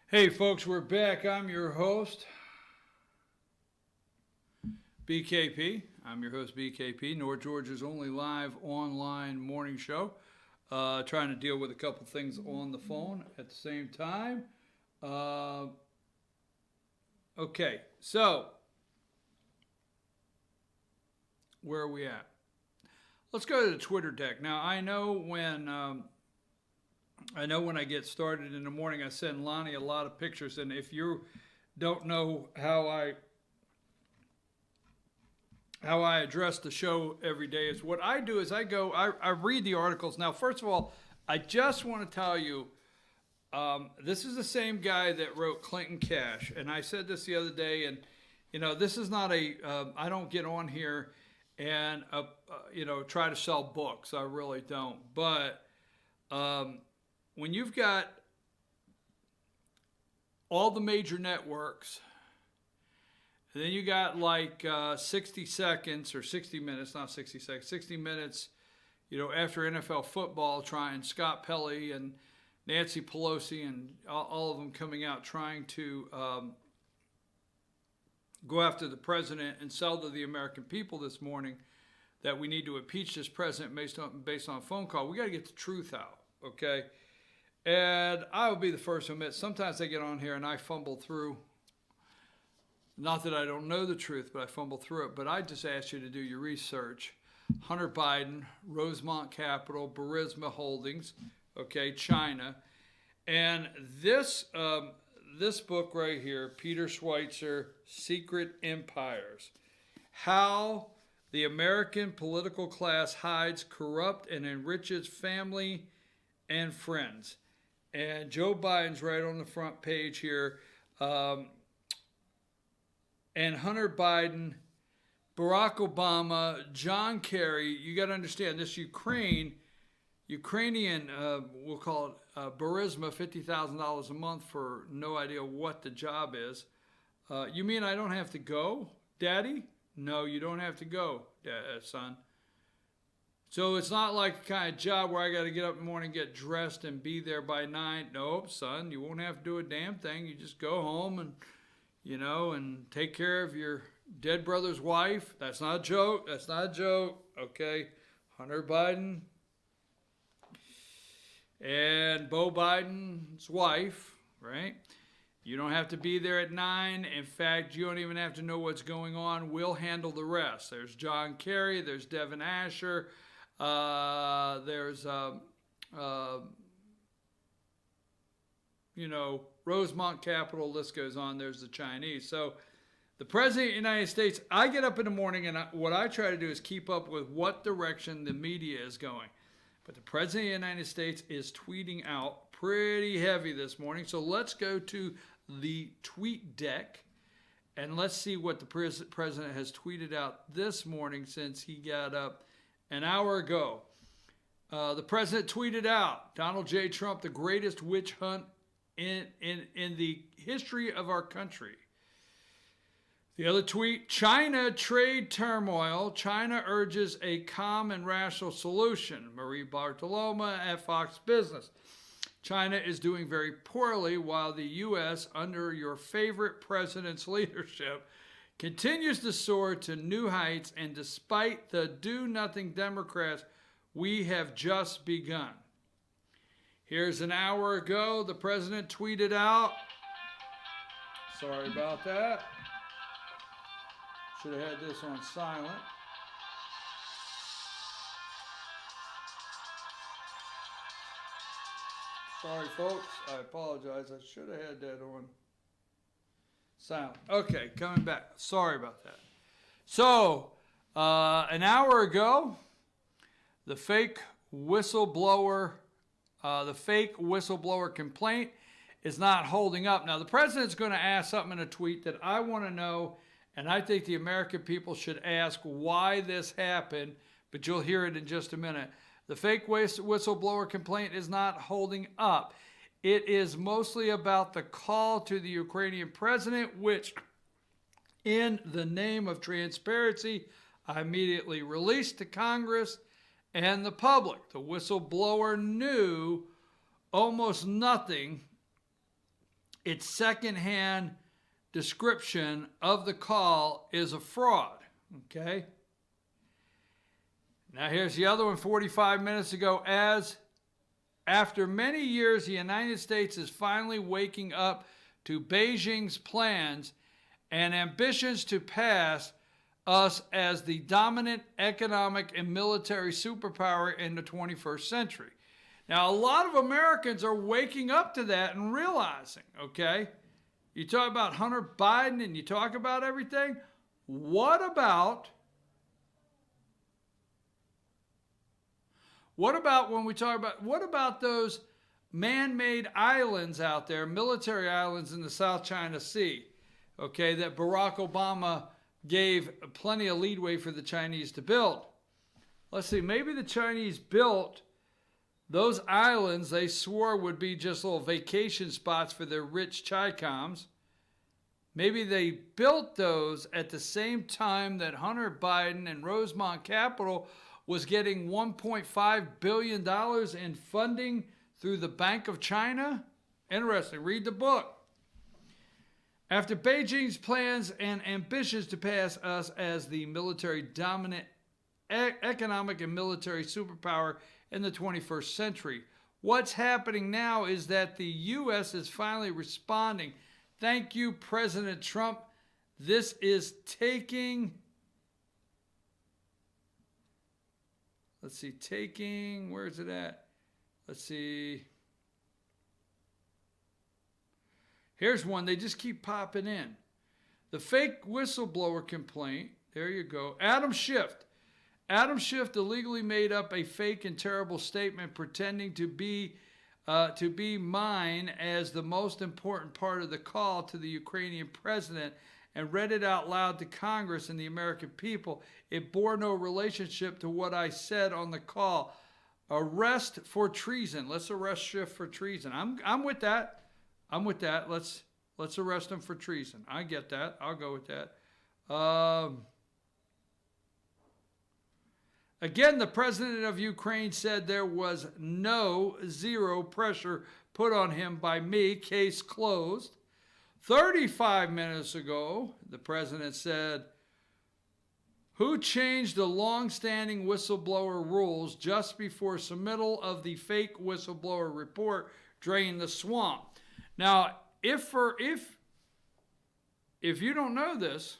Hey folks, we're back. I'm your host, BKP. I'm your host, BKP, North Georgia's only live online morning show. Trying to deal with a couple things on the phone at the same time. Okay, so where are we at? Let's go to the Twitter deck. Now, I know when I get started in the morning, I send Lonnie a lot of pictures, and if you don't know how I address the show every day, is what I do is I read the articles. Now, first of all, I just want to tell you, this is the same guy that wrote Clinton Cash, and I said this the other day, and this is not I don't get on here and try to sell books. I really don't. But when you've got all the major networks, and then you got like 60 seconds or 60 minutes, not 60 seconds, 60 minutes, after NFL football, trying Scott Pelley and Nancy Pelosi and all of them coming out trying to go after the president and sell to the American people this morning that we need to impeach this president based on a phone call. We got to get the truth out, okay? And I will be the first to admit, sometimes I get on here and I fumble through. Not that I don't know the truth, but I fumble through it. But I just ask you to do your research. Hunter Biden, Rosemont Capital, Burisma Holdings, okay, China. And this book right here, Peter Schweitzer, Secret Empires, How the American Political Class Hides, Corrupt, and Enriches Family and Friends. And Joe Biden's right on the front page here. And Hunter Biden, Barack Obama, John Kerry. You got to understand this Ukrainian, we'll call it Burisma, $50,000 a month for no idea what the job is. You mean I don't have to go, Daddy? No, you don't have to go, son. So it's not like the kind of job where I got to get up in the morning, get dressed, and be there by 9. Nope, son, you won't have to do a damn thing. You just go home and, and take care of your dead brother's wife. That's not a joke. That's not a joke. Okay, Hunter Biden and Beau Biden's wife, right? You don't have to be there at 9. In fact, you don't even have to know what's going on. We'll handle the rest. There's John Kerry. There's Devin Asher. There's, Rosemont Capital. List goes on. There's the Chinese. So the President of the United States, I get up in the morning and what I try to do is keep up with what direction the media is going. But the President of the United States is tweeting out pretty heavy this morning. So let's go to the tweet deck and let's see what the President has tweeted out this morning since he got up an hour ago. The President tweeted out, Donald J. Trump, the greatest witch hunt in the history of our country. The other tweet, China trade turmoil. China urges a calm and rational solution. Marie Bartoloma at Fox Business. China is doing very poorly while the U.S., under your favorite president's leadership, continues to soar to new heights, and despite the do-nothing Democrats, we have just begun. Here's an hour ago, the president tweeted out, sorry about that. Should have had this on silent. Sorry, folks. I apologize. I should have had that on silent. Okay, coming back. Sorry about that. So, an hour ago, the fake whistleblower complaint is not holding up. Now, the president's going to ask something in a tweet that I want to know, and I think the American people should ask why this happened, but you'll hear it in just a minute. The fake whistleblower complaint is not holding up. It is mostly about the call to the Ukrainian president, which, in the name of transparency, I immediately released to Congress and the public. The whistleblower knew almost nothing its secondhand description of the call is a fraud. Okay? Now here's the other one 45 minutes ago. After many years, the United States is finally waking up to Beijing's plans and ambitions to pass us as the dominant economic and military superpower in the 21st century. Now, a lot of Americans are waking up to that and realizing, okay, you talk about Hunter Biden and you talk about everything. What about when we talk about, what about those man-made islands out there, military islands in the South China Sea, okay, that Barack Obama gave plenty of leeway for the Chinese to build? Let's see, maybe the Chinese built those islands they swore would be just little vacation spots for their rich Chicoms. Maybe they built those at the same time that Hunter Biden and Rosemont Capital was getting $1.5 billion in funding through the Bank of China. Interesting. Read the book. After Beijing's plans and ambitions to pass us as the military dominant economic and military superpower in the 21st century, what's happening now is that the U.S. is finally responding. Thank you, President Trump. This is taking, where is it at? Let's see. Here's one. They just keep popping in. The fake whistleblower complaint. There you go. Adam Schiff. Adam Schiff illegally made up a fake and terrible statement pretending to be mine as the most important part of the call to the Ukrainian president and read it out loud to Congress and the American people. It bore no relationship to what I said on the call. Arrest for treason. Let's arrest Schiff for treason. I'm with that. I'm with that. Let's arrest him for treason. I get that. I'll go with that. Again, the president of Ukraine said there was zero pressure put on him by me. Case closed. 35 minutes ago, the president said, who changed the long-standing whistleblower rules just before submittal of the fake whistleblower report drained the swamp? Now, if you don't know this,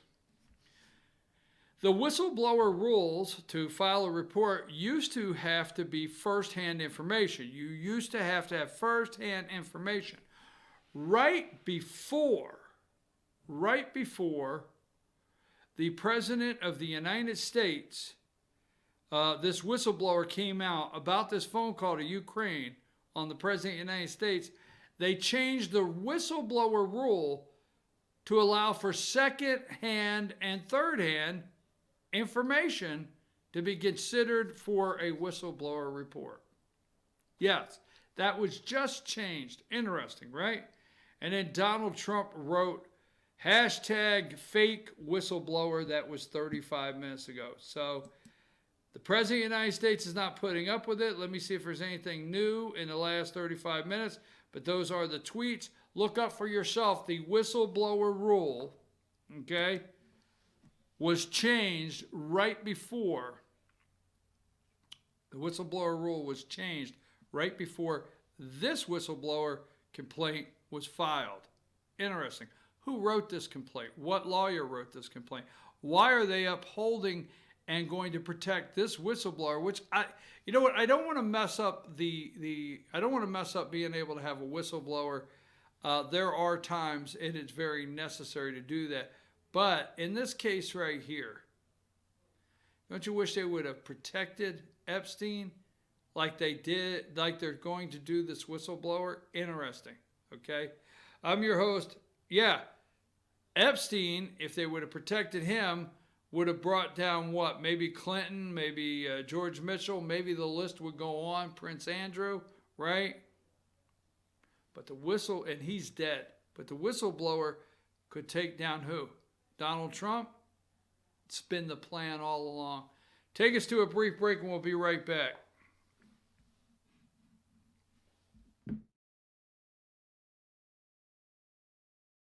the whistleblower rules to file a report used to have to be first-hand information. You used to have first-hand information. Right before the President of the United States, this whistleblower came out about this phone call to Ukraine on the President of the United States, they changed the whistleblower rule to allow for second-hand and third-hand information to be considered for a whistleblower report. Yes, that was just changed. Interesting, right? And then Donald Trump wrote #fake whistleblower. That was 35 minutes ago. So the President of the United States is not putting up with it. Let me see if there's anything new in the last 35 minutes. But those are the tweets. Look up for yourself. The whistleblower rule, okay, was changed right before. The whistleblower rule was changed right before this whistleblower complaint was filed. Interesting. Who wrote this complaint? What lawyer wrote this complaint? Why are they upholding and going to protect this whistleblower? Which you know what? I don't want to mess up I don't want to mess up being able to have a whistleblower. There are times it is very necessary to do that. But in this case right here, don't you wish they would have protected Epstein like they did, like they're going to do this whistleblower? Interesting, okay? I'm your host. Yeah, Epstein, if they would have protected him, would have brought down what? Maybe Clinton, maybe George Mitchell, maybe the list would go on, Prince Andrew, right? But and he's dead. But the whistleblower could take down who? Donald Trump? It's been the plan all along. Take us to a brief break and we'll be right back.